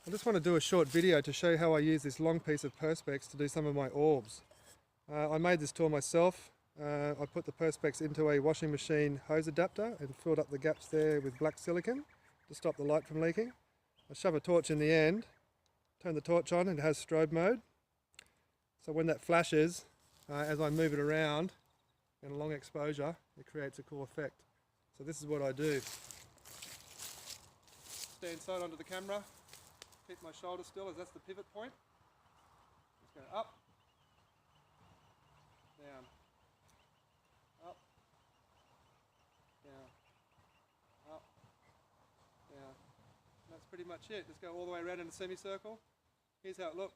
I just want to do a short video to show how I use this long piece of perspex to do some of my orbs. I made this tool myself. I put the perspex into a washing machine hose adapter and filled up the gaps there with black silicone to stop the light from leaking. I shove a torch in the end, turn the torch on, and it has strobe mode. So when that flashes, as I move it around in a long exposure, it creates a cool effect. So this is what I do. Stand side onto the camera, keep my shoulder still as that's the pivot point. Just go up, down, up, down, up, down. And that's pretty much it. Just go all the way around in a semicircle. Here's how it looks.